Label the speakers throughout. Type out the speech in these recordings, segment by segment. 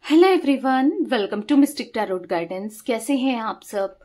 Speaker 1: Hello everyone, welcome to mystic tarot guidance. कैसे हैं आप सब?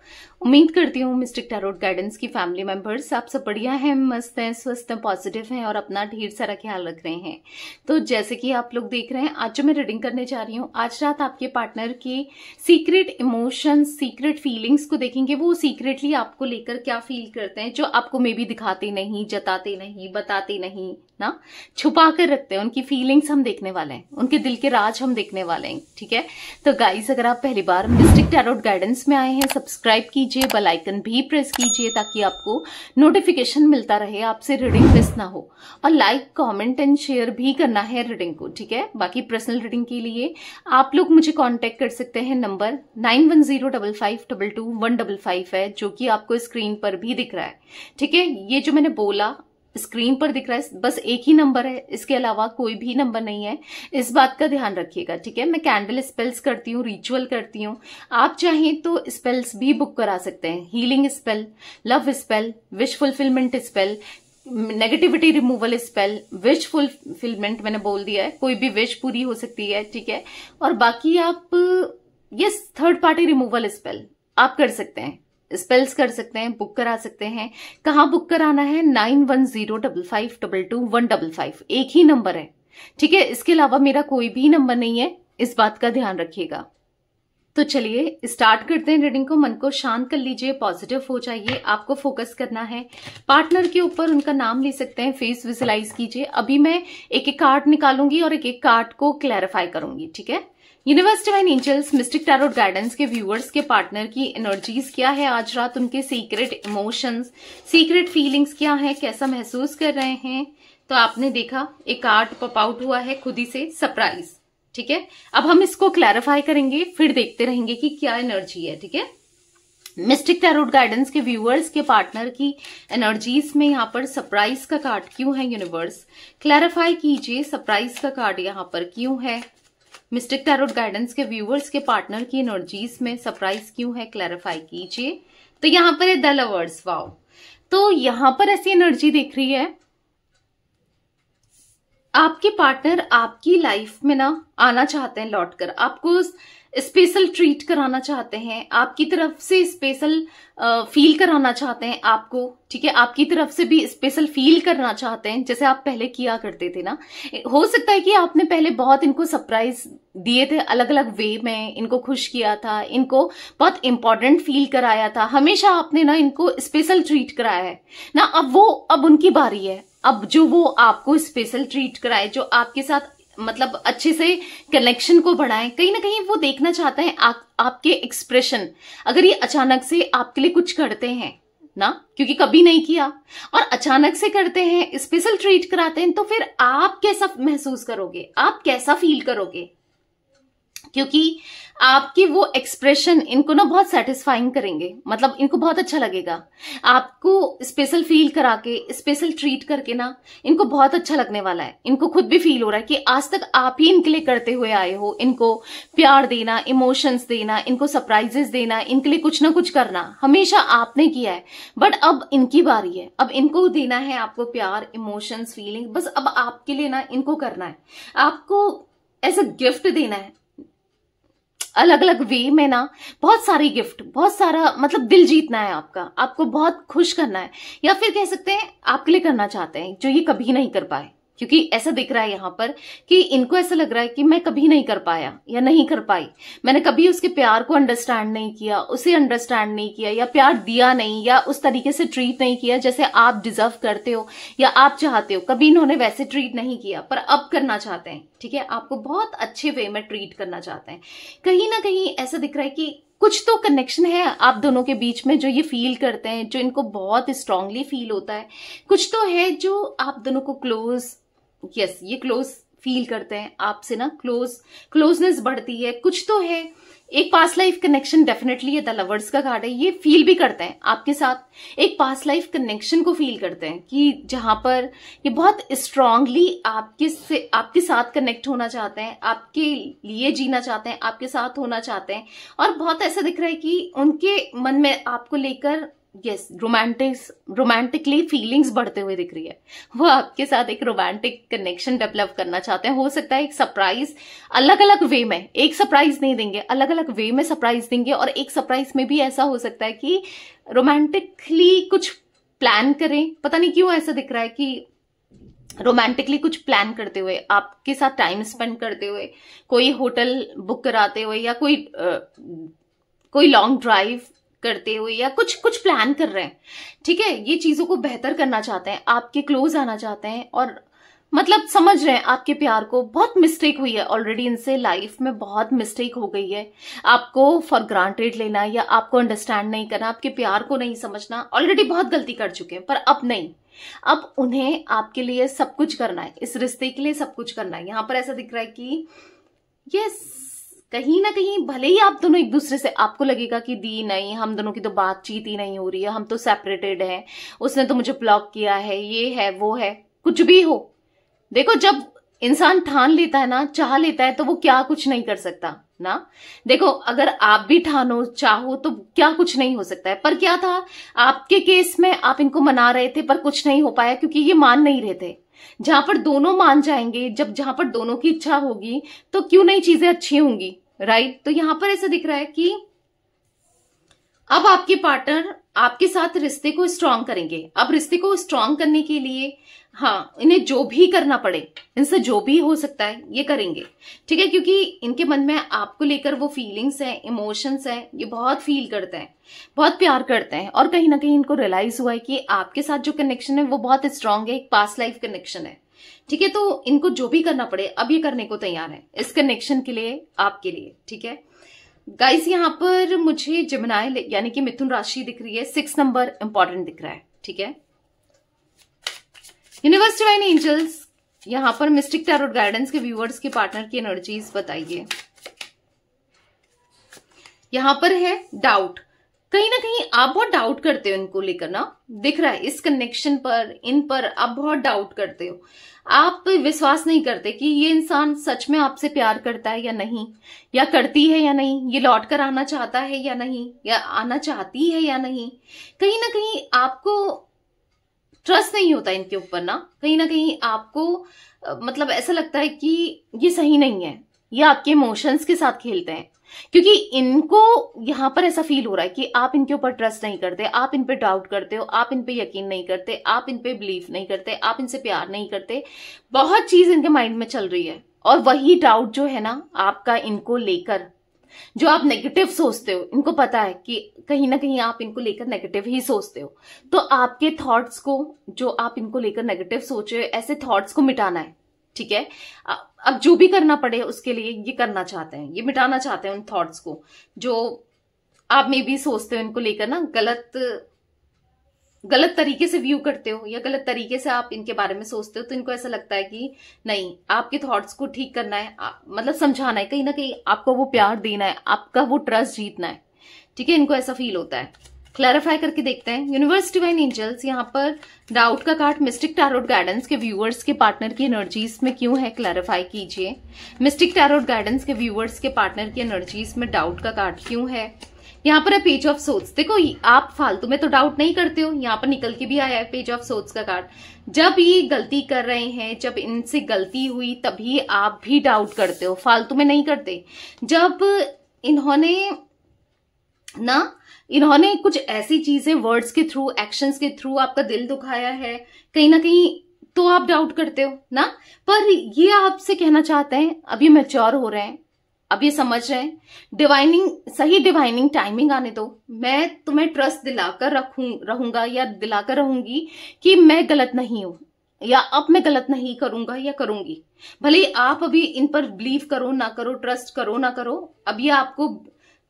Speaker 1: उम्मीद करती हूँ मिस्टिक टैरोट गाइडेंस की फैमिली मेंबर्स आप सब बढ़िया हैं, मस्त हैं, स्वस्थ हैं, पॉजिटिव हैं और अपना ढेर सारा ख्याल रख रहे हैं। तो जैसे कि आप लोग देख रहे हैं, आज जो मैं रीडिंग करने जा रही हूँ, आज रात आपके पार्टनर की सीक्रेट इमोशंस, सीक्रेट फीलिंग्स को देखेंगे। वो सीक्रेटली आपको लेकर क्या फील करते हैं, जो आपको मे बी दिखाते नहीं, जताते नहीं, बताते नहीं ना, छुपा कर रखते हैं। उनकी फीलिंग्स हम देखने वाले हैं, उनके दिल के राज हम देखने वाले हैं। ठीक है, तो गाइस, अगर आप पहली बार मिस्टिक टैरोट गाइडेंस में आए हैं, सब्सक्राइब कीजिए, बेल आइकन भी प्रेस कीजिए ताकि आपको नोटिफिकेशन मिलता रहे, आपसे रीडिंग मिस ना हो। और लाइक, कमेंट एंड शेयर भी करना है रीडिंग को। ठीक है, बाकी पर्सनल रीडिंग के लिए आप लोग मुझे कांटेक्ट कर सकते हैं। नंबर 9105522155 है, जो कि आपको स्क्रीन पर भी दिख रहा है। ठीक है, ये जो मैंने बोला स्क्रीन पर दिख रहा है, बस एक ही नंबर है, इसके अलावा कोई भी नंबर नहीं है। इस बात का ध्यान रखिएगा। ठीक है, मैं कैंडल स्पेल्स करती हूँ, रिचुअल करती हूँ। आप चाहें तो स्पेल्स भी बुक करा सकते हैं। Healing spell, love spell, wish fulfilment spell, negativity removal spell, wish fulfilment मैंने बोल दिया है, कोई भी विश पूरी हो सकती है। ठीक है, और बाकी आप yes third party removal spell आप कर सकते हैं, स्पेल्स कर सकते हैं, बुक करा सकते हैं। कहाँ बुक कराना है? 9105522155, एक ही नंबर है। ठीक है, इसके अलावा मेरा कोई भी नंबर नहीं है, इस बात का ध्यान रखिएगा। तो चलिए स्टार्ट करते हैं रीडिंग को। मन को शांत कर लीजिए, पॉजिटिव हो जाइए। आपको फोकस करना है पार्टनर के ऊपर, उनका नाम ले सकते हैं, फेस विजुलाइज कीजिए। अभी मैं एक एक कार्ड निकालूंगी और एक एक कार्ड को क्लैरिफाई करूंगी। ठीक है, universe, divine angels, mystic tarot guidance के व्यूअर्स के पार्टनर की एनर्जीज क्या है आज रात, उनके सीक्रेट इमोशंस, सीक्रेट फीलिंग्स क्या है, कैसा महसूस कर रहे हैं। तो आपने देखा एक कार्ड पॉप आउट हुआ है खुद ही से, सरप्राइज। ठीक है, अब हम इसको क्लैरिफाई करेंगे, फिर देखते रहेंगे कि क्या एनर्जी है। ठीक है, मिस्टिक टैरोट गाइडेंस के व्यूअर्स के पार्टनर की एनर्जीज में यहाँ पर सरप्राइज का कार्ड क्यों है? यूनिवर्स क्लैरिफाई कीजिए, सरप्राइज का कार्ड यहाँ पर क्यों है? मिस्टिक टैरोट गाइडेंस के व्यूअर्स के पार्टनर की एनर्जीज में सरप्राइज क्यों है? क्लैरिफाई कीजिए। तो यहाँ पर है द लवर्स। वाओ, तो यहाँ पर ऐसी एनर्जी दिख रही है, आपके पार्टनर आपकी लाइफ में ना आना चाहते हैं, लौटकर आपको स्पेशल ट्रीट कराना चाहते हैं, आपकी तरफ से स्पेशल फील कराना चाहते हैं आपको। ठीक है, आपकी तरफ से भी स्पेशल फील करना चाहते हैं, जैसे आप पहले किया करते थे ना। हो सकता है कि आपने पहले बहुत इनको सरप्राइज दिए थे, अलग अलग वे में इनको खुश किया था, इनको बहुत इंपॉर्टेंट फील कराया था, हमेशा आपने ना इनको स्पेशल ट्रीट कराया है ना। अब उनकी बारी है, अब जो वो आपको स्पेशल ट्रीट कराए, जो आपके साथ मतलब अच्छे से कनेक्शन को बढ़ाएं। कहीं ना कहीं वो देखना चाहते हैं आपके एक्सप्रेशन। अगर ये अचानक से आपके लिए कुछ करते हैं ना, क्योंकि कभी नहीं किया, और अचानक से करते हैं, स्पेशल ट्रीट कराते हैं, तो फिर आप कैसा महसूस करोगे, आप कैसा फील करोगे? क्योंकि आपकी वो एक्सप्रेशन इनको ना बहुत सेटिस्फाइंग करेंगे, मतलब इनको बहुत अच्छा लगेगा। आपको स्पेशल फील करा के, स्पेशल ट्रीट करके ना इनको बहुत अच्छा लगने वाला है। इनको खुद भी फील हो रहा है कि आज तक आप ही इनके लिए करते हुए आए हो, इनको प्यार देना, इमोशंस देना, इनको सरप्राइजेस देना, इनके लिए कुछ ना कुछ करना हमेशा आपने किया है। बट अब इनकी बारी है, अब इनको देना है आपको प्यार, इमोशंस, फीलिंग। बस अब आपके लिए ना इनको करना है, आपको एज अ गिफ्ट देना है, अलग अलग वे में ना, बहुत सारी गिफ्ट, बहुत सारा, मतलब दिल जीतना है आपका, आपको बहुत खुश करना है, या फिर कह सकते हैं आपके लिए करना चाहते हैं जो ये कभी नहीं कर पाए। क्योंकि ऐसा दिख रहा है यहाँ पर कि इनको ऐसा लग रहा है कि मैं कभी नहीं कर पाया या नहीं कर पाई, मैंने कभी उसके प्यार को अंडरस्टैंड नहीं किया, उसे अंडरस्टैंड नहीं किया, या प्यार दिया नहीं, या उस तरीके से ट्रीट नहीं किया जैसे आप डिजर्व करते हो या आप चाहते हो। कभी इन्होंने वैसे ट्रीट नहीं किया, पर अब करना चाहते हैं। ठीक है, आपको बहुत अच्छे वे में ट्रीट करना चाहते हैं। कहीं ना कहीं ऐसा दिख रहा है कि कुछ तो कनेक्शन है आप दोनों के बीच में, जो ये फील करते हैं, जो इनको बहुत स्ट्रांगली फील होता है। कुछ तो है जो आप दोनों को यस ये क्लोज फील करते हैं आपसे ना, क्लोजनेस बढ़ती है। कुछ तो है, एक पास्ट लाइफ कनेक्शन डेफिनेटली है। द लवर्स का कार्ड है, ये फील भी करते हैं आपके साथ, एक पास्ट लाइफ कनेक्शन को फील करते हैं कि जहां पर ये बहुत स्ट्रांगली आपके साथ कनेक्ट होना चाहते हैं, आपके लिए जीना चाहते हैं, आपके साथ होना चाहते हैं। और बहुत ऐसा दिख रहा है कि उनके मन में आपको लेकर यस, रोमांटिकली फीलिंग्स बढ़ते हुए दिख रही है। वो आपके साथ एक रोमांटिक कनेक्शन डेवलप करना चाहते हैं। हो सकता है एक सरप्राइज अलग अलग वे में, एक सरप्राइज नहीं देंगे, अलग अलग वे में सरप्राइज देंगे। और एक सरप्राइज में भी ऐसा हो सकता है कि रोमांटिकली कुछ प्लान करें। पता नहीं क्यों ऐसा दिख रहा है कि रोमांटिकली कुछ प्लान करते हुए, आपके साथ टाइम स्पेंड करते हुए, कोई होटल बुक कराते हुए, या कोई लॉन्ग ड्राइव करते हुए, या कुछ प्लान कर रहे हैं। ठीक है, ये चीजों को बेहतर करना चाहते हैं, आपके क्लोज आना चाहते हैं, और मतलब समझ रहे हैं आपके प्यार को। बहुत मिस्टेक हुई है ऑलरेडी इनसे, लाइफ में बहुत मिस्टेक हो गई है। आपको फॉर ग्रांटेड लेना या आपको अंडरस्टैंड नहीं करना, आपके प्यार को नहीं समझना, ऑलरेडी बहुत गलती कर चुके हैं। पर अब नहीं, अब उन्हें आपके लिए सब कुछ करना है, इस रिश्ते के लिए सब कुछ करना है। यहां पर ऐसा दिख रहा है कि यस, कहीं ना कहीं भले ही आप दोनों एक दूसरे से, आपको लगेगा कि दी नहीं, हम दोनों की तो बातचीत ही नहीं हो रही है, हम तो सेपरेटेड हैं, उसने तो मुझे ब्लॉक किया है, ये है वो है, कुछ भी हो। देखो, जब इंसान ठान लेता है ना, चाह लेता है, तो वो क्या कुछ नहीं कर सकता ना। देखो, अगर आप भी ठानो चाहो तो क्या कुछ नहीं हो सकता है। पर क्या था आपके केस में, आप इनको मना रहे थे पर कुछ नहीं हो पाया क्योंकि ये मान नहीं रहे थे। जहां पर दोनों मान जाएंगे, जहां पर दोनों की इच्छा होगी, तो क्यों नहीं चीजें अच्छी होंगी, राइट। तो यहां पर ऐसा दिख रहा है कि अब आपके पार्टनर आपके साथ रिश्ते को स्ट्रांग करेंगे। अब रिश्ते को स्ट्रांग करने के लिए हाँ, इन्हें जो भी करना पड़े, इनसे जो भी हो सकता है ये करेंगे। ठीक है, क्योंकि इनके मन में आपको लेकर वो फीलिंग्स हैं, इमोशंस हैं, ये बहुत फील करते हैं, बहुत प्यार करते हैं। और कहीं ना कहीं इनको रियलाइज हुआ है कि आपके साथ जो कनेक्शन है वो बहुत स्ट्रांग है, एक पास्ट लाइफ कनेक्शन है। ठीक है, तो इनको जो भी करना पड़े अब ये करने को तैयार है, इस कनेक्शन के लिए, आपके लिए। ठीक है गाइस, यहाँ पर मुझे जिमिनाई यानी कि मिथुन राशि दिख रही है, 6 नंबर इंपॉर्टेंट दिख रहा है। ठीक है, यूनिवर्स डिवाइन एंजल्स यहां पर मिस्टिक टैरोट गाइडेंस के व्यूअर्स के पार्टनर की एनर्जीज बताइए। यहां पर है डाउट, कहीं ना कहीं आप बहुत डाउट करते हो इनको लेकर ना, दिख रहा है इस कनेक्शन पर, इन पर आप बहुत डाउट करते हो। आप विश्वास नहीं करते कि ये इंसान सच में आपसे प्यार करता है या नहीं, या करती है या नहीं, ये लौट कर आना चाहता है या नहीं, या आना चाहती है या नहीं। कहीं ना कहीं आपको ट्रस्ट नहीं होता इनके ऊपर ना कहीं आपको मतलब ऐसा लगता है कि ये सही नहीं है, ये आपके इमोशंस के साथ खेलते हैं। क्योंकि इनको यहां पर ऐसा फील हो रहा है कि आप इनके ऊपर ट्रस्ट नहीं करते, आप इन पे डाउट करते हो, आप इन पे यकीन नहीं करते, आप इन पे बिलीव नहीं करते, आप इनसे प्यार नहीं करते। बहुत चीज इनके माइंड में चल रही है, और वही डाउट जो है ना आपका इनको लेकर, जो आप नेगेटिव सोचते हो, इनको पता है कि कहीं ना कहीं आप इनको लेकर नेगेटिव ही सोचते हो। तो आपके थॉट्स को, जो आप इनको लेकर नेगेटिव सोच रहे हो, ऐसे थॉट्स को मिटाना है। ठीक है, अब जो भी करना पड़े उसके लिए ये करना चाहते हैं, ये मिटाना चाहते हैं उन थॉट्स को जो आप में भी सोचते हो इनको लेकर ना, गलत तरीके से व्यू करते हो, या गलत तरीके से आप इनके बारे में सोचते हो। तो इनको ऐसा लगता है कि नहीं, आपके थॉट्स को ठीक करना है, मतलब समझाना है, कहीं ना कहीं आपको वो प्यार देना है, आपका वो ट्रस्ट जीतना है। ठीक है, इनको ऐसा फील होता है। क्लैरिफाई करके देखते हैं। यूनिवर्स डिवाइन एंजल्स यहाँ पर डाउट का कार्ड मिस्टिक टैरोट गाइडेंस के व्यूअर्स के पार्टनर की एनर्जीज में क्यों है, क्लैरिफाई कीजिए। मिस्टिक टैरोट गाइडेंस के व्यूअर्स के पार्टनर की एनर्जीज में डाउट का कार्ड क्यों है। यहाँ पर है पेज ऑफ सोर्ट्स। देखो, आप फालतू में तो डाउट नहीं करते हो, यहाँ पर निकल के भी आया है पेज ऑफ सोर्ट्स का कार्ड। जब ये गलती कर रहे हैं, जब इनसे गलती हुई, तभी आप भी डाउट करते हो, फालतू में नहीं करते। जब इन्होंने कुछ ऐसी चीजें वर्ड्स के थ्रू, एक्शंस के थ्रू आपका दिल दुखाया है कहीं ना कहीं, तो आप डाउट करते हो ना। पर ये आपसे कहना चाहते हैं, अब ये मैच्योर हो रहे हैं, अब ये समझ रहे हैं, सही डिवाइनिंग टाइमिंग आने दो। मैं तुम्हें ट्रस्ट दिलाकर रहूंगा या दिलाकर रहूंगी कि मैं गलत नहीं हूं, या अब मैं गलत नहीं करूंगा या करूंगी। भले आप अभी इन पर बिलीव करो ना करो, ट्रस्ट करो ना करो, अब ये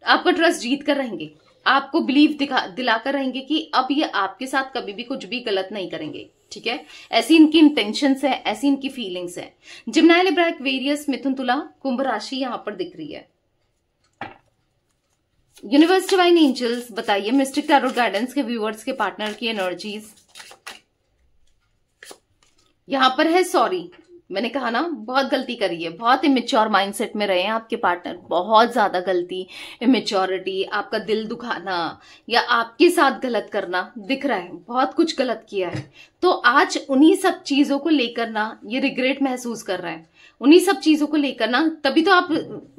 Speaker 1: आपका ट्रस्ट जीत कर रहेंगे, आपको बिलीव दिलाकर रहेंगे कि अब ये आपके साथ कभी भी कुछ भी गलत नहीं करेंगे। ठीक है, ऐसी इनकी इंटेंशंस है, ऐसी इनकी फीलिंग्स है। जिमिनाई, लिब्रा, एक्वेरियस, मिथुन, तुला, कुंभ राशि यहां पर दिख रही है। यूनिवर्स डिवाइन एंजल्स बताइए मिस्टिक टैरोट गाइडेंस के व्यूअर्स के पार्टनर की एनर्जीज। यहां पर है सॉरी, मैंने कहा ना, बहुत गलती करी है, बहुत इमेच्योर माइंडसेट में रहे हैं आपके पार्टनर, बहुत ज्यादा गलती, इमेच्योरिटी, आपका दिल दुखाना या आपके साथ गलत करना दिख रहा है, बहुत कुछ गलत किया है। तो आज उन्हीं सब चीजों को लेकर ना ये रिग्रेट महसूस कर रहे हैं, उन्हीं सब चीजों को लेकर ना, तभी तो आप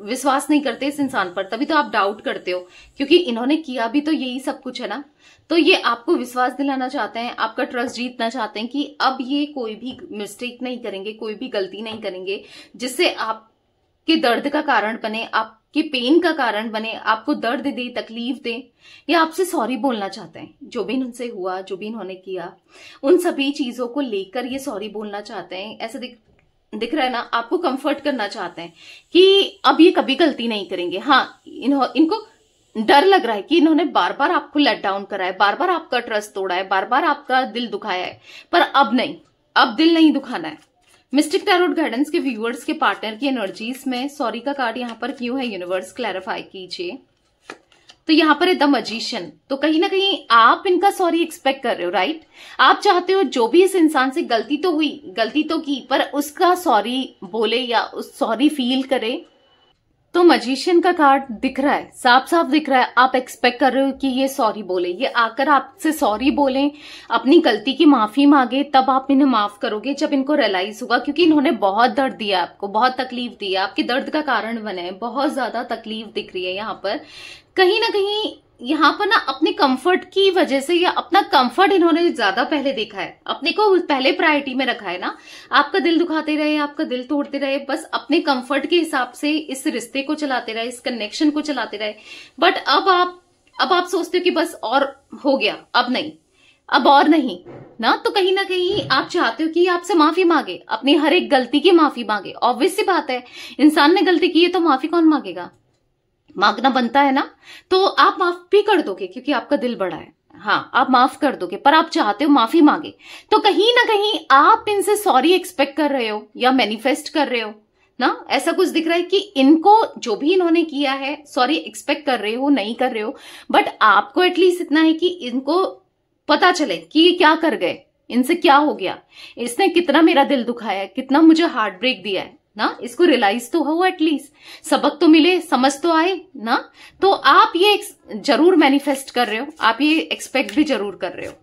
Speaker 1: विश्वास नहीं करते इस इंसान पर, तभी तो आप डाउट करते हो, क्योंकि इन्होंने किया भी तो यही सब कुछ है ना। तो ये आपको विश्वास दिलाना चाहते हैं, आपका ट्रस्ट जीतना चाहते हैं कि अब ये कोई भी मिस्टेक नहीं करेंगे, कोई भी गलती नहीं करेंगे जिससे आपके दर्द का कारण बने, आपके पेन का कारण बने, आपको दर्द दे, तकलीफ दे, या आपसे सॉरी बोलना चाहते हैं। जो भी इनसे हुआ, जो भी इन्होंने किया, उन सभी चीजों को लेकर ये सॉरी बोलना चाहते हैं। ऐसा दिख रहा है ना, आपको कंफर्ट करना चाहते हैं कि अब ये कभी गलती नहीं करेंगे। हाँ, इनको डर लग रहा है कि इन्होंने बार बार आपको लेट डाउन करा है, बार बार आपका ट्रस्ट तोड़ा है, बार बार आपका दिल दुखाया है, पर अब नहीं, अब दिल नहीं दुखाना है। मिस्टिक टैरोट गाइडेंस के व्यूअर्स के पार्टनर की एनर्जीज में सॉरी का कार्ड यहाँ पर क्यों है, यूनिवर्स क्लैरिफाई कीजिए। तो यहाँ पर है द मैजिशियन। तो कहीं ना कहीं आप इनका सॉरी एक्सपेक्ट कर रहे हो, राइट? आप चाहते हो जो भी इस इंसान से गलती तो हुई, गलती तो की, पर उसका सॉरी बोले या उस सॉरी फील करे। तो मैजिशियन का कार्ड दिख रहा है, साफ साफ दिख रहा है, आप एक्सपेक्ट कर रहे हो कि ये सॉरी बोले, ये आकर आपसे सॉरी बोलें, अपनी गलती की माफी मांगे, तब आप इन्हें माफ करोगे जब इनको रियलाइज होगा, क्योंकि इन्होंने बहुत दर्द दिया आपको, बहुत तकलीफ दी है, आपके दर्द का कारण बने, बहुत ज्यादा तकलीफ दिख रही है यहाँ पर। कहीं ना कहीं यहाँ पर ना अपने कंफर्ट की वजह से, या अपना कंफर्ट इन्होंने ज्यादा पहले देखा है, अपने को पहले प्रायोरिटी में रखा है ना। आपका दिल दुखाते रहे, आपका दिल तोड़ते रहे, बस अपने कंफर्ट के हिसाब से इस रिश्ते को चलाते रहे, इस कनेक्शन को चलाते रहे। बट अब आप सोचते हो कि बस और हो गया, अब नहीं, अब और नहीं ना। तो कहीं ना कहीं आप चाहते हो कि आपसे माफी मांगे, अपनी हर एक गलती की माफी मांगे। ऑब्वियस सी बात है, इंसान ने गलती की है तो माफी कौन मांगेगा, मांगना बनता है ना। तो आप माफ भी कर दोगे क्योंकि आपका दिल बड़ा है, हाँ आप माफ कर दोगे, पर आप चाहते हो माफी मांगे। तो कहीं ना कहीं आप इनसे सॉरी एक्सपेक्ट कर रहे हो या मैनिफेस्ट कर रहे हो ना। ऐसा कुछ दिख रहा है कि इनको जो भी इन्होंने किया है सॉरी एक्सपेक्ट कर रहे हो, नहीं कर रहे हो, बट आपको एटलीस्ट इतना है कि इनको पता चले कि ये क्या कर गए, इनसे क्या हो गया, इसने कितना मेरा दिल दुखाया है, कितना मुझे हार्ट ब्रेक दिया है ना। इसको रियलाइज तो हो, एटलीस्ट सबक तो मिले, समझ तो आए ना। तो आप ये जरूर मैनिफेस्ट कर रहे हो, आप ये एक्सपेक्ट भी जरूर कर रहे हो।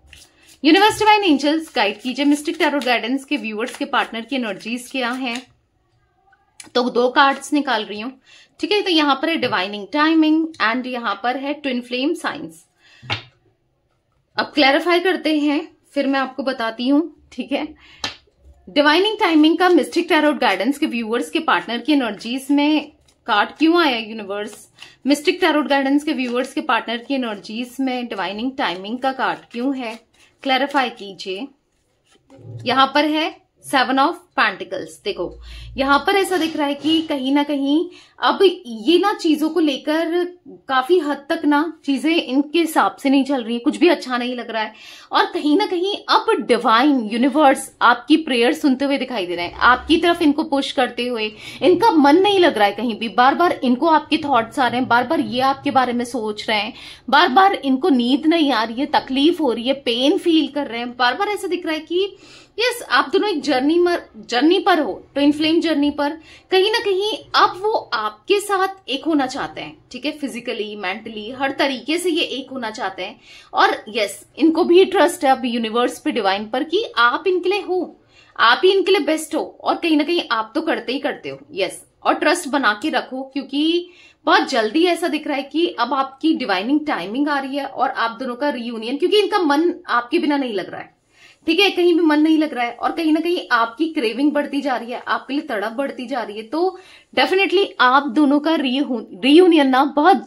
Speaker 1: यूनिवर्स डिवाइन एंजल्स गाइड कीजिए मिस्टिक टैरोट गाइडेंस के व्यूअर्स के पार्टनर की एनर्जीज क्या हैं। तो 2 कार्ड्स निकाल रही हूं, ठीक है। तो यहां पर है डिवाइनिंग टाइमिंग एंड यहां पर है ट्विन फ्लेम साइंस। अब क्लैरिफाई करते हैं, फिर मैं आपको बताती हूं, ठीक है। डिवाइनिंग टाइमिंग का मिस्टिक टैरोट गाइडेंस के व्यूअर्स के पार्टनर की एनर्जीज में कार्ड क्यों आया यूनिवर्स? मिस्टिक टैरोट गाइडेंस के व्यूअर्स के पार्टनर की एनर्जीज में डिवाइनिंग टाइमिंग का कार्ड क्यों है, क्लैरिफाई कीजिए। यहां पर है 7 ऑफ पेंटिकल्स। देखो यहां पर ऐसा दिख रहा है कि कहीं ना कहीं अब ये ना चीजों को लेकर काफी हद तक ना चीजें इनके हिसाब से नहीं चल रही है, कुछ भी अच्छा नहीं लग रहा है। और कहीं ना कहीं अब डिवाइन यूनिवर्स आपकी प्रेयर सुनते हुए दिखाई दे रहे हैं, आपकी तरफ इनको पुश करते हुए। इनका मन नहीं लग रहा है कहीं भी, बार बार इनको आपके थॉट्स आ रहे हैं, बार बार ये आपके बारे में सोच रहे हैं, बार बार इनको नींद नहीं आ रही है, तकलीफ हो रही है, पेन फील कर रहे हैं। बार बार ऐसा दिख रहा है कि यस आप दोनों एक जर्नी पर हो, ट्विन फ्लेम जर्नी पर। कहीं ना कहीं अब वो आपके साथ एक होना चाहते हैं, ठीक है, फिजिकली, मेंटली, हर तरीके से ये एक होना चाहते हैं। और यस इनको भी ट्रस्ट है अब यूनिवर्स पे, डिवाइन पर, कि आप इनके लिए हो, आप ही इनके लिए बेस्ट हो। और कहीं ना कहीं आप तो करते ही करते हो, यस। और ट्रस्ट बना के रखो, क्योंकि बहुत जल्दी ऐसा दिख रहा है कि अब आपकी डिवाइनिंग टाइमिंग आ रही है और आप दोनों का रियूनियन, क्योंकि इनका मन आपके बिना नहीं लग रहा है, ठीक है, कहीं भी मन नहीं लग रहा है। और कहीं ना कहीं आपकी क्रेविंग बढ़ती जा रही है, आपके लिए तड़प बढ़ती जा रही है। तो डेफिनेटली आप दोनों का रियूनियन ना बहुत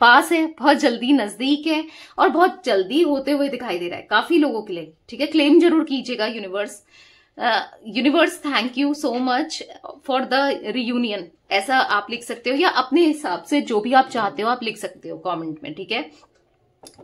Speaker 1: पास है, बहुत जल्दी नजदीक है और बहुत जल्दी होते हुए दिखाई दे रहा है काफी लोगों के लिए, ठीक है। क्लेम जरूर कीजिएगा universe. Universe thank you so much for the reunion, ऐसा आप लिख सकते हो, या अपने हिसाब से जो भी आप चाहते हो आप लिख सकते हो कमेंट में, ठीक है।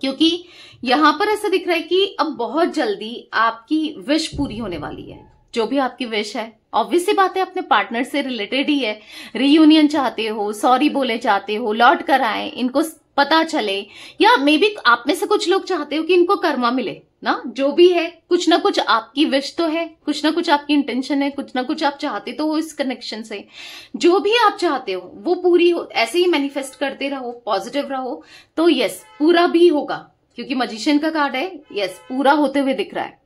Speaker 1: क्योंकि यहां पर ऐसा दिख रहा है कि अब बहुत जल्दी आपकी विश पूरी होने वाली है, जो भी आपकी विश है। ऑब्वियस सी बात है अपने पार्टनर से रिलेटेड ही है, रियूनियन चाहते हो, सॉरी बोले चाहते हो, लौट कर आए, इनको पता चले, या मे बी आप में से कुछ लोग चाहते हो कि इनको कर्मा मिले, ना, जो भी है कुछ ना कुछ आपकी विश तो है, कुछ ना कुछ आपकी इंटेंशन है, कुछ ना कुछ आप चाहते तो हो इस कनेक्शन से। जो भी आप चाहते हो वो पूरी हो, ऐसे ही मैनिफेस्ट करते रहो, पॉजिटिव रहो, तो यस पूरा भी होगा, क्योंकि मजिशियन का कार्ड है। यस, पूरा होते हुए दिख रहा है,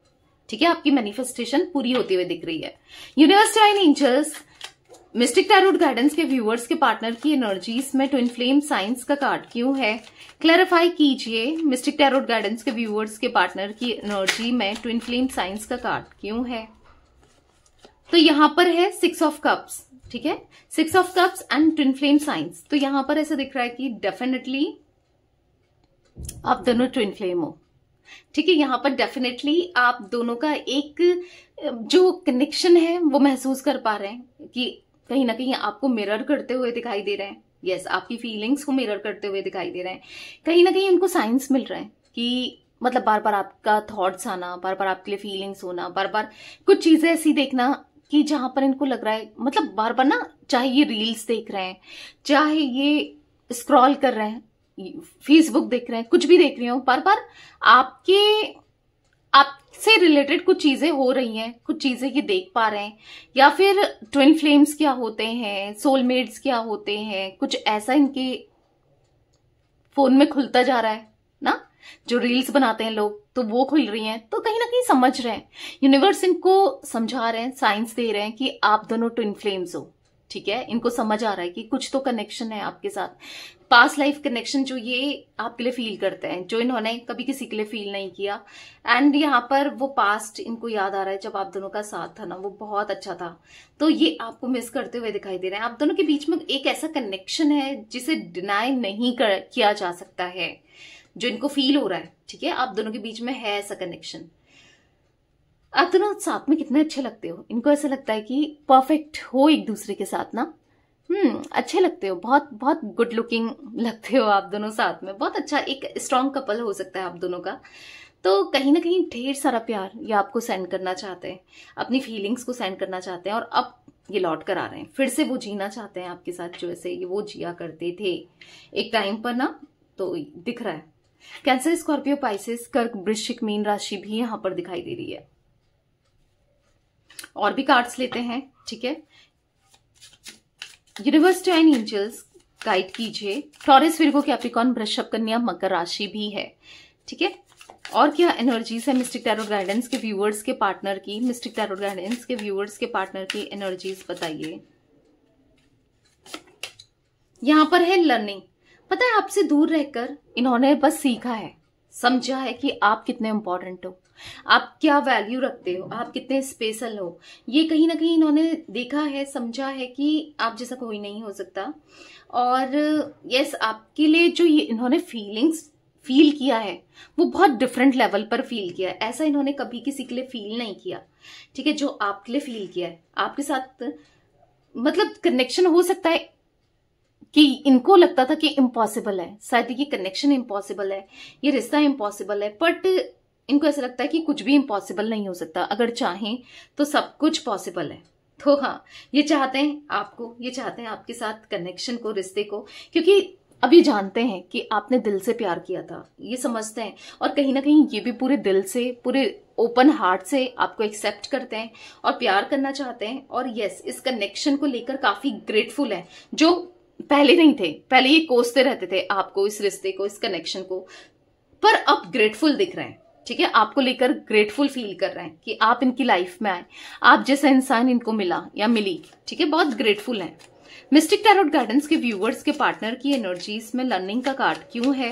Speaker 1: ठीक है, आपकी मैनिफेस्टेशन पूरी होती हुई दिख रही है। Universe, divine angels, mystic tarot guidance के व्यूअर्स के पार्टनर की एनर्जीज में ट्विन फ्लेम साइंस का कार्ड क्यों है, क्लैरिफाई कीजिए। मिस्टिक टैरोट गाइडेंस के व्यूअर्स के पार्टनर की एनर्जी में ट्विन फ्लेम साइंस का कार्ड क्यों है। तो यहां पर है 6 ऑफ कप्स, ठीक है, 6 of cups and twin flame science. तो यहां पर ऐसा दिख रहा है कि डेफिनेटली आप दोनों ट्विन फ्लेम हो, ठीक है। यहां पर डेफिनेटली आप दोनों का एक जो कनेक्शन है वो महसूस कर पा रहे हैं कि कहीं ना कहीं आपको मिरर करते हुए दिखाई दे रहे हैं। यस, आपकी फीलिंग्स को मिरर करते हुए दिखाई दे रहे हैं। कहीं ना कहीं उनको साइंस मिल रहे हैं कि मतलब बार बार आपका थॉट्स आना, बार बार आपके लिए फीलिंग्स होना, बार बार कुछ चीजें ऐसी देखना कि जहां पर इनको लग रहा है, मतलब बार बार ना, चाहे ये रील्स देख रहे हैं, चाहे ये स्क्रॉल कर रहे हैं, फेसबुक देख रहे हैं, कुछ भी देख रहे हो, बार बार आपसे रिलेटेड कुछ चीजें हो रही हैं, कुछ चीजें ये देख पा रहे हैं। या फिर ट्विन फ्लेम्स क्या होते हैं, सोलमेट्स क्या होते हैं, कुछ ऐसा इनके फोन में खुलता जा रहा है ना, जो रील्स बनाते हैं लोग, तो वो खुल रही हैं। तो कहीं ना कहीं समझ रहे हैं, यूनिवर्स इनको समझा रहे हैं, साइंस दे रहे हैं कि आप दोनों ट्विन फ्लेम्स हो, ठीक है। इनको समझ आ रहा है कि कुछ तो कनेक्शन है आपके साथ, पास्ट लाइफ कनेक्शन जो ये आपके लिए फील करते हैं, जो इन्होंने कभी किसी के लिए फील नहीं किया। एंड यहाँ पर वो पास्ट इनको याद आ रहा है, जब आप दोनों का साथ था ना वो बहुत अच्छा था, तो ये आपको मिस करते हुए दिखाई दे रहे हैं। आप दोनों के बीच में एक ऐसा कनेक्शन है जिसे डिनाई नहीं किया जा सकता है, जो इनको फील हो रहा है, ठीक है। आप दोनों के बीच में है ऐसा कनेक्शन। आप दोनों साथ में कितने अच्छे लगते हो, इनको ऐसा लगता है कि परफेक्ट हो एक दूसरे के साथ ना। अच्छे लगते हो, बहुत बहुत गुड लुकिंग लगते हो आप दोनों साथ में, बहुत अच्छा एक स्ट्रॉन्ग कपल हो सकता है आप दोनों का। तो कहीं ना कहीं ढेर सारा प्यार ये आपको सेंड करना चाहते हैं, अपनी फीलिंग्स को सेंड करना चाहते हैं, और अब ये लौट कर आ रहे हैं, फिर से वो जीना चाहते हैं आपके साथ, जो ऐसे वो जिया करते थे एक टाइम पर ना। तो दिख रहा है कैंसर, स्कॉर्पियो, पाइसेस, कर्क, वृश्चिक, मीन राशि भी यहां पर दिखाई दे रही है। और भी कार्ड्स लेते हैं, ठीक है। यूनिवर्स, डिवाइन एंजल्स गाइड कीजिए। टॉरस, विर्गो, कैप्रिकॉर्न, वृषभ, कन्या, मकर राशि भी है, ठीक है। और क्या एनर्जीज है मिस्टिक टैरोट गाइडेंस के व्यूअर्स के पार्टनर की, मिस्टिक टैरोट गाइडेंस के व्यूअर्स के पार्टनर की एनर्जीज बताइए। यहां पर है लर्निंग। पता है, आपसे दूर रहकर इन्होंने बस सीखा है, समझा है कि आप कितने इंपॉर्टेंट हो, आप क्या वैल्यू रखते हो, आप कितने स्पेशल हो। ये कहीं ना कहीं इन्होंने देखा है, समझा है कि आप जैसा कोई नहीं हो सकता। और यस, आपके लिए जो ये इन्होंने फीलिंग्स फील किया है वो बहुत डिफरेंट लेवल पर फील किया है। ऐसा इन्होंने कभी किसी के लिए फील नहीं किया, ठीक है, जो आपके लिए फील किया है। आपके साथ मतलब कनेक्शन हो सकता है कि इनको लगता था कि इम्पॉसिबल है, शायद ये कनेक्शन इम्पॉसिबल है, ये रिश्ता इम्पॉसिबल है, बट इनको ऐसा लगता है कि कुछ भी इम्पॉसिबल नहीं हो सकता, अगर चाहें तो सब कुछ पॉसिबल है। तो हाँ, ये चाहते हैं आपको, ये चाहते हैं आपके साथ कनेक्शन को, रिश्ते को, क्योंकि अब ये जानते हैं कि आपने दिल से प्यार किया था, ये समझते हैं। और कहीं ना कहीं ये भी पूरे दिल से, पूरे ओपन हार्ट से आपको एक्सेप्ट करते हैं और प्यार करना चाहते हैं। और यस, इस कनेक्शन को लेकर काफी ग्रेटफुल है, जो पहले नहीं थे। पहले ये कोसते रहते थे आपको, इस रिश्ते को, इस कनेक्शन को, पर अब ग्रेटफुल दिख रहे हैं, ठीक है। आपको लेकर ग्रेटफुल फील कर रहे हैं कि आप इनकी लाइफ में आए, आप जैसा इंसान इनको मिला या मिली, ठीक है, बहुत ग्रेटफुल हैं। मिस्टिक टैरोट गाइडेंस के व्यूअर्स के पार्टनर की एनर्जीज में लर्निंग का कार्ड क्यों है।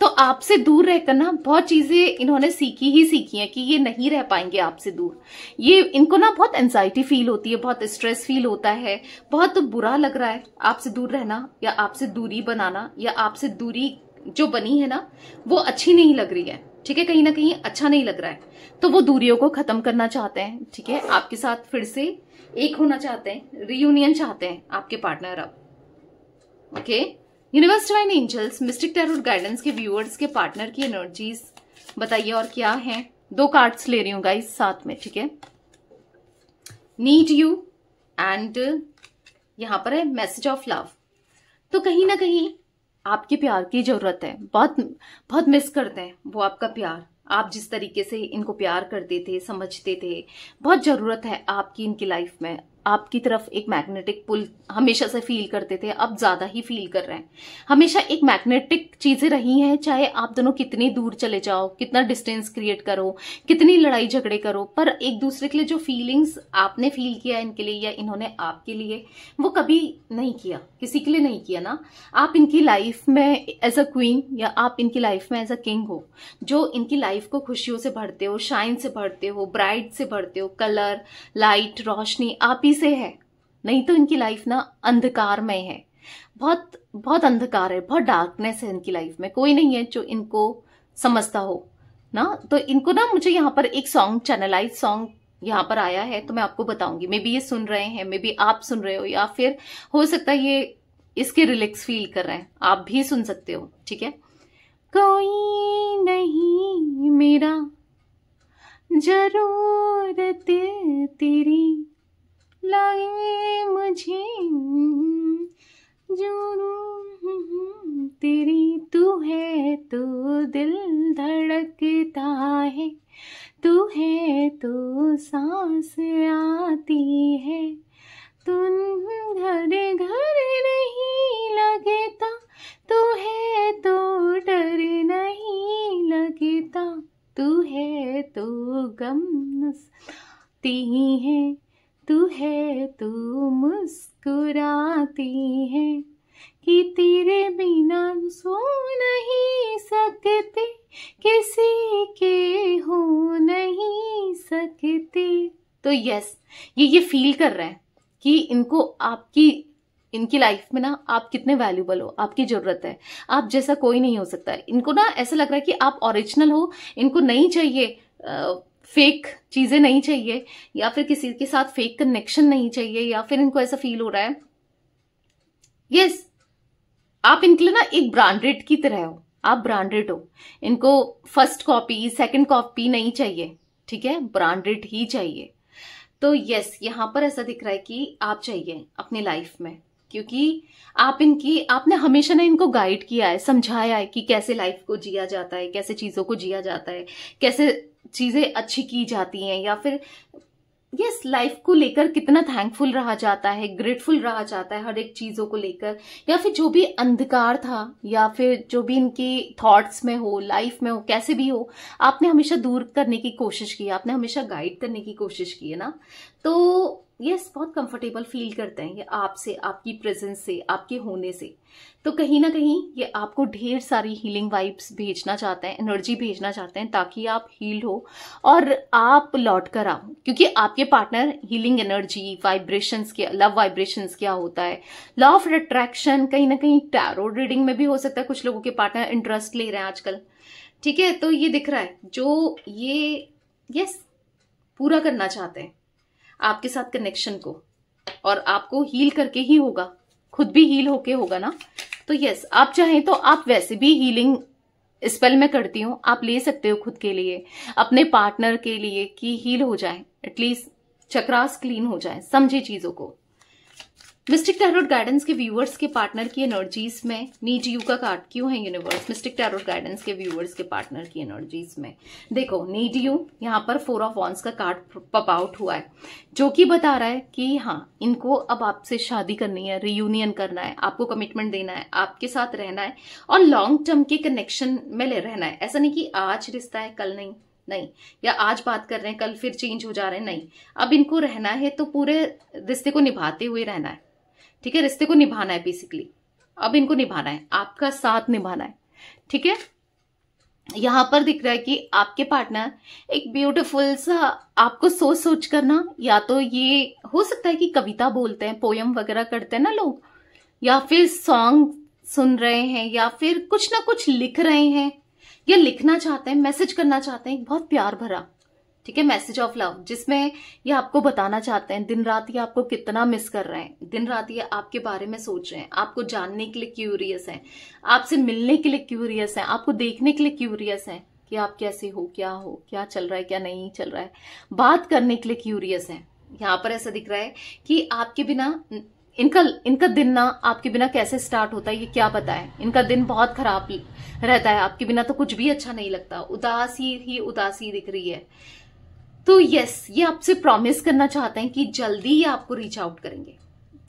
Speaker 1: तो आपसे दूर रहकर ना बहुत चीजें इन्होंने सीखी ही सीखी हैं कि ये नहीं रह पाएंगे आपसे दूर। ये इनको ना बहुत एंजाइटी फील होती है, बहुत स्ट्रेस फील होता है, बहुत बुरा लग रहा है आपसे दूर रहना, या आपसे दूरी बनाना, या आपसे दूरी जो बनी है ना वो अच्छी नहीं लग रही है, ठीक है, कहीं ना कहीं अच्छा नहीं लग रहा है। तो वो दूरियों को खत्म करना चाहते हैं, ठीक है, आपके साथ फिर से एक होना चाहते हैं, रियूनियन चाहते हैं आपके पार्टनर अब। Okay, universe, divine angels, mystic tarot guidance के व्यूअर्स के पार्टनर की एनर्जीज बताइए और क्या है। 2 कार्ड्स ले रही हूं गाइस साथ में, ठीक है। नीड यू एंड यहां पर है मैसेज ऑफ लव। तो कहीं ना कहीं आपके प्यार की जरूरत है, बहुत बहुत मिस करते हैं वो आपका प्यार, आप जिस तरीके से इनको प्यार करते थे, समझते थे, बहुत जरूरत है आपकी इनकी लाइफ में। आपकी तरफ एक मैग्नेटिक पुल हमेशा से फील करते थे, अब ज्यादा ही फील कर रहे हैं। हमेशा एक मैग्नेटिक चीजें रही हैं, चाहे आप दोनों कितनी दूर चले जाओ, कितना डिस्टेंस क्रिएट करो, कितनी लड़ाई झगड़े करो, पर एक दूसरे के लिए जो फीलिंग्स आपने फील किया इनके लिए या इन्होंने आपके लिए, वो कभी नहीं किया, किसी के लिए नहीं किया ना। आप इनकी लाइफ में एज अ क्वीन या आप इनकी लाइफ में एज अ किंग हो, जो इनकी लाइफ को खुशियों से भरते हो, शाइन से भरते हो, ब्राइट से भरते हो, कलर, लाइट, रोशनी आप ही से है। नहीं तो इनकी लाइफ ना अंधकारमय है, बहुत बहुत अंधकार है, बहुत डार्कनेस है इनकी लाइफ में। कोई नहीं है जो इनको समझता हो ना। तो इनको ना, मुझे यहाँ पर एक सॉन्ग, चैनलाइज सॉन्ग यहाँ पर आया है, तो मैं आपको बताऊंगी। मे बी ये सुन रहे हैं, मे बी आप सुन रहे हो, या फिर हो सकता है ये इसके रिलैक्स फील कर रहे हैं, आप भी सुन सकते हो। ठीक है। कोई नहीं मेरा जरूरत तेरी, लाए मुझे जुनून तेरी, तू है तो दिल धड़कता है, तू है तो सांस आती है, तुम घर घर नहीं लगता, तू है तो डर नहीं लगता, तू है तो गम नसती है, तू है तो मुस्कुराती है, कि तेरे बिना सो नहीं सकते, किसी के हो नहीं सकते। तो यस, ये फील कर रहे हैं कि इनको आपकी इनकी लाइफ में ना आप कितने वैल्यूबल हो, आपकी जरूरत है, आप जैसा कोई नहीं हो सकता है। इनको ना ऐसा लग रहा है कि आप ओरिजिनल हो, इनको नहीं चाहिए फेक चीजें नहीं चाहिए, या फिर किसी के साथ फेक कनेक्शन नहीं चाहिए, या फिर इनको ऐसा फील हो रहा है यस आप इनके लिए ना एक ब्रांडेड की तरह हो, आप ब्रांडेड हो। इनको फर्स्ट कॉपी, सेकंड कॉपी नहीं चाहिए, ठीक है, ब्रांडेड ही चाहिए। तो यस, यहां पर ऐसा दिख रहा है कि आप चाहिए अपनी लाइफ में, क्योंकि आपने हमेशा ना इनको गाइड किया है, समझाया है कि कैसे लाइफ को जिया जाता है, कैसे चीजों को जिया जाता है, कैसे चीजें अच्छी की जाती हैं, या फिर यस लाइफ को लेकर कितना थैंकफुल रहा जाता है, ग्रेटफुल रहा जाता है हर एक चीजों को लेकर, या फिर जो भी अंधकार था या फिर जो भी इनकी थॉट्स में हो, लाइफ में हो, कैसे भी हो, आपने हमेशा दूर करने की कोशिश की, आपने हमेशा गाइड करने की कोशिश की है ना। तो यस, बहुत कंफर्टेबल फील करते हैं ये आपसे, आपकी प्रेजेंस से, आपके होने से। तो कहीं ना कहीं ये आपको ढेर सारी हीलिंग वाइब्स भेजना चाहते हैं, एनर्जी भेजना चाहते हैं, ताकि आप हील हो और आप लौट कर आओ। क्योंकि आपके पार्टनर हीलिंग एनर्जी, वाइब्रेशंस के, लव वाइब्रेशंस क्या होता है, लॉ ऑफ अट्रैक्शन, कहीं ना कहीं टैरो रीडिंग में भी हो सकता है कुछ लोगों के पार्टनर इंटरेस्ट ले रहे हैं आजकल, ठीक है। तो ये दिख रहा है जो ये यस पूरा करना चाहते हैं आपके साथ कनेक्शन को, और आपको हील करके ही होगा, खुद भी हील होके होगा ना। तो यस, आप चाहें तो आप वैसे भी हीलिंग स्पेल में करती हूँ, आप ले सकते हो खुद के लिए, अपने पार्टनर के लिए, कि हील हो जाए, एटलीस्ट चक्रास क्लीन हो जाए, समझे चीजों को। मिस्टिक टैरोट गाइडेंस के व्यूअर्स के पार्टनर की एनर्जीज में नीड यू का कार्ड क्यों है यूनिवर्स? मिस्टिक टैरोट गाइडेंस के व्यूअर्स के पार्टनर की एनर्जीज में देखो, नीड यू, यहाँ पर 4 ऑफ वॉन्ड्स का कार्ड पॉप आउट हुआ है, जो कि बता रहा है कि हाँ, इनको अब आपसे शादी करनी है, रियूनियन करना है, आपको कमिटमेंट देना है, आपके साथ रहना है, और लॉन्ग टर्म के कनेक्शन में रहना है। ऐसा नहीं कि आज रिश्ता है कल नहीं, या आज बात कर रहे हैं कल फिर चेंज हो जा रहे हैं, नहीं। अब इनको रहना है तो पूरे रिश्ते को निभाते हुए रहना है, ठीक है, रिश्ते को निभाना है बेसिकली। अब इनको निभाना है, आपका साथ निभाना है, ठीक है। यहां पर दिख रहा है कि आपके पार्टनर एक ब्यूटीफुल सा, आपको सोच सोच करना, या तो ये हो सकता है कि कविता बोलते हैं, पोयम वगैरह करते हैं ना लोग, या फिर सॉन्ग सुन रहे हैं, या फिर कुछ ना कुछ लिख रहे हैं, या लिखना चाहते हैं, मैसेज करना चाहते हैं, बहुत प्यार भरा, ठीक है, मैसेज ऑफ लव, जिसमें ये आपको बताना चाहते हैं दिन रात ये आपको कितना मिस कर रहे हैं, दिन रात ये आपके बारे में सोच रहे हैं, आपको जानने के लिए क्यूरियस हैं, आपसे मिलने के लिए क्यूरियस हैं, आपको देखने के लिए क्यूरियस हैं कि आप कैसे हो, क्या चल रहा है, क्या नहीं चल रहा है, बात करने के लिए क्यूरियस हैं। यहाँ पर ऐसा दिख रहा है कि आपके बिना इनका दिन ना आपके बिना कैसे स्टार्ट होता है ये क्या बताएं। इनका दिन बहुत खराब रहता है, आपके बिना तो कुछ भी अच्छा नहीं लगता, उदासी ही उदासी दिख रही है। तो यस, ये आपसे प्रॉमिस करना चाहते हैं कि जल्दी ही आपको रीच आउट करेंगे,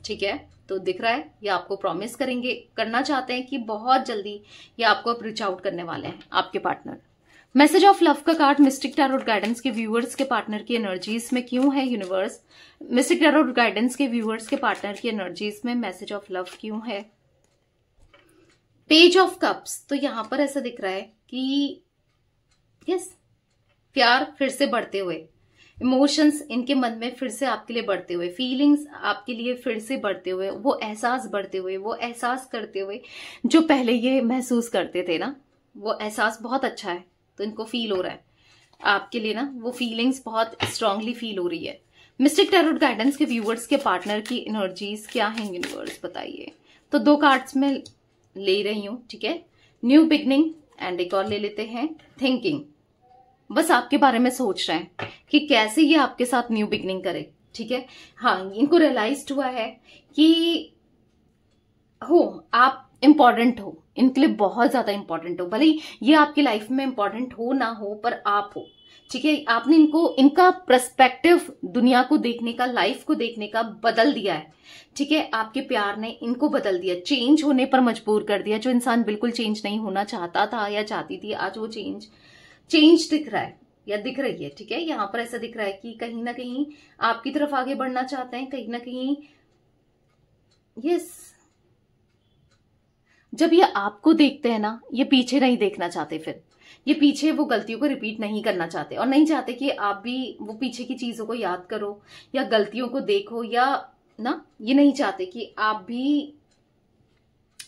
Speaker 1: ठीक है। तो दिख रहा है ये आपको प्रॉमिस करना चाहते हैं कि बहुत जल्दी ये आपको रीच आउट करने वाले हैं आपके पार्टनर। मैसेज ऑफ लव का कार्ड मिस्टिक टैरोट गाइडेंस के व्यूअर्स के पार्टनर की एनर्जीज में क्यों है यूनिवर्स? मिस्टिक टैरोट गाइडेंस के व्यूअर्स के पार्टनर की एनर्जीज में मैसेज ऑफ लव क्यों है? पेज ऑफ कप्स, तो यहां पर ऐसा दिख रहा है कि यस, प्यार फिर से बढ़ते हुए, इमोशंस इनके मन में फिर से आपके लिए बढ़ते हुए, फीलिंग्स आपके लिए फिर से बढ़ते हुए, वो एहसास बढ़ते हुए, वो एहसास करते हुए जो पहले ये महसूस करते थे ना, वो एहसास बहुत अच्छा है। तो इनको फील हो रहा है आपके लिए ना, वो फीलिंग्स बहुत स्ट्रांगली फील हो रही है। मिस्टिक टैरोट गाइडेंस के व्यूअर्स के पार्टनर की एनर्जीज क्या है यूनिवर्स बताइए। तो 2 कार्ड्स में ले रही हूं, ठीक है। न्यू बिगनिंग एंड एक और ले लेते हैं थिंकिंग। बस आपके बारे में सोच रहे हैं कि कैसे ये आपके साथ न्यू बिगनिंग करे, ठीक है। हाँ, इनको रियलाइज हुआ है कि आप इंपॉर्टेंट हो, इनके लिए बहुत ज्यादा इंपॉर्टेंट हो। भले ही ये आपकी लाइफ में इंपॉर्टेंट हो ना हो, पर आप हो, ठीक है। आपने इनका पर्सपेक्टिव दुनिया को देखने का, लाइफ को देखने का बदल दिया है, ठीक है। आपके प्यार ने इनको बदल दिया, चेंज होने पर मजबूर कर दिया। जो इंसान बिल्कुल चेंज नहीं होना चाहता था या चाहती थी, आज वो चेंज दिख रहा है या दिख रही है, ठीक है। यहां पर ऐसा दिख रहा है कि कहीं ना कहीं आपकी तरफ आगे बढ़ना चाहते हैं, कहीं ना कहीं यस। जब ये आपको देखते हैं ना, ये पीछे नहीं देखना चाहते, फिर ये पीछे वो गलतियों को रिपीट नहीं करना चाहते, और नहीं चाहते कि आप भी वो पीछे की चीजों को याद करो या गलतियों को देखो, या ना, ये नहीं चाहते कि आप भी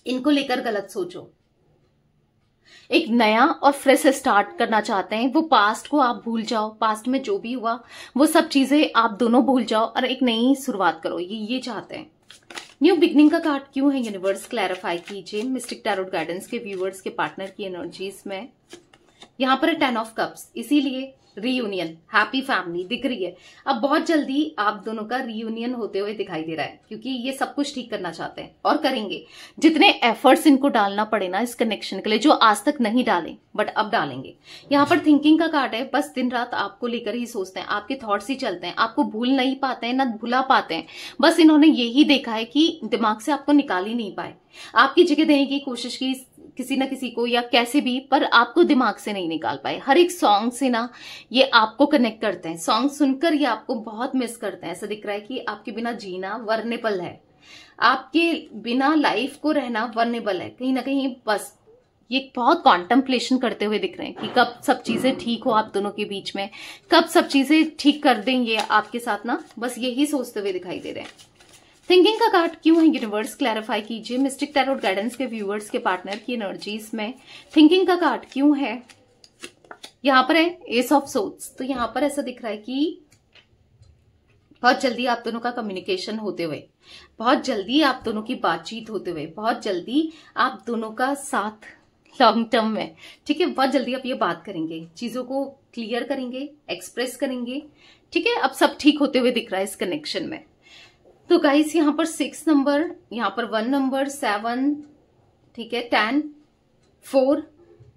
Speaker 1: इनको लेकर गलत सोचो। एक नया और फ्रेश स्टार्ट करना चाहते हैं। वो पास्ट को आप भूल जाओ, पास्ट में जो भी हुआ वो सब चीजें आप दोनों भूल जाओ और एक नई शुरुआत करो, ये चाहते हैं। न्यू बिगनिंग का कार्ड क्यों है यूनिवर्स क्लैरिफाई कीजिए मिस्टिक टैरोट गाइडेंस के व्यूअर्स के पार्टनर की एनर्जीज में। यहां पर है 10 ऑफ कप्स, इसीलिए रीयूनियन, हैप्पी फैमिली दिख रही है। अब बहुत जल्दी आप दोनों का रीयूनियन होते हुए दिखाई दे रहा है, क्योंकि ये सब कुछ ठीक करना चाहते हैं और करेंगे। जितने एफर्ट्स इनको डालना पड़े ना इस कनेक्शन के लिए, जो आज तक नहीं डाले बट अब डालेंगे। यहाँ पर थिंकिंग का कार्ड है, बस दिन रात आपको लेकर ही सोचते हैं, आपके थॉट्स ही चलते हैं, आपको भूल नहीं पाते हैं ना भुला पाते हैं। बस इन्होंने यही देखा है कि दिमाग से आपको निकाल ही नहीं पाए। आपकी जगह देने की कोशिश की किसी ना किसी को या कैसे भी, पर आपको दिमाग से नहीं निकाल पाए। हर एक सॉन्ग से ना ये आपको कनेक्ट करते हैं, सॉन्ग सुनकर ये आपको बहुत मिस करते हैं। ऐसा दिख रहा है कि आपके बिना जीना वर्नेबल है, आपके बिना लाइफ को रहना वर्नेबल है कहीं ना कहीं। बस ये बहुत कॉन्टेम्पलेशन करते हुए दिख रहे हैं कि कब सब चीजें ठीक हो आप दोनों के बीच में, कब सब चीजें ठीक कर देंगे आपके साथ ना, बस यही सोचते हुए दिखाई दे रहे हैं। थिंकिंग का कार्ड क्यों है यूनिवर्स क्लैरिफाई कीजिए मिस्टिक टैरोट गाइडेंस के व्यूअर्स के पार्टनर की एनर्जीज में। थिंकिंग का कार्ड क्यों है? यहां पर है एस ऑफ सोर्ड्स, तो यहां पर ऐसा दिख रहा है कि बहुत जल्दी आप दोनों का कम्युनिकेशन होते हुए, बहुत जल्दी आप दोनों की बातचीत होते हुए, बहुत जल्दी आप दोनों का साथ लॉन्ग टर्म में, ठीक है। बहुत जल्दी आप ये बात करेंगे, चीजों को क्लियर करेंगे, एक्सप्रेस करेंगे, ठीक है। अब सब ठीक होते हुए दिख रहा है इस कनेक्शन में। तो गाइस यहाँ पर 6 नंबर, यहाँ पर 1 नंबर, 7, ठीक है, 10, 4,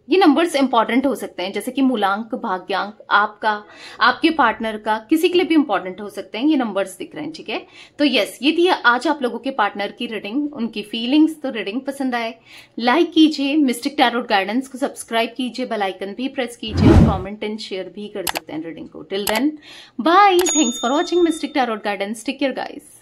Speaker 1: ये नंबर्स इंपॉर्टेंट हो सकते हैं, जैसे कि मूलांक, भाग्यांक, आपका, आपके पार्टनर का, किसी के लिए भी इंपॉर्टेंट हो सकते हैं। ये नंबर्स दिख रहे हैं, ठीक है। तो यस, ये थी आज आप लोगों के पार्टनर की रीडिंग, उनकी फीलिंग्स। तो रीडिंग पसंद आए लाइक कीजिए, मिस्टिक टैरोट गाइडेंस को सब्सक्राइब कीजिए, बेल आइकन भी प्रेस कीजिए और कमेंट एंड शेयर भी कर सकते हैं रीडिंग को। Till then bye, thanks for watching mystic tarot guidance, take care guys.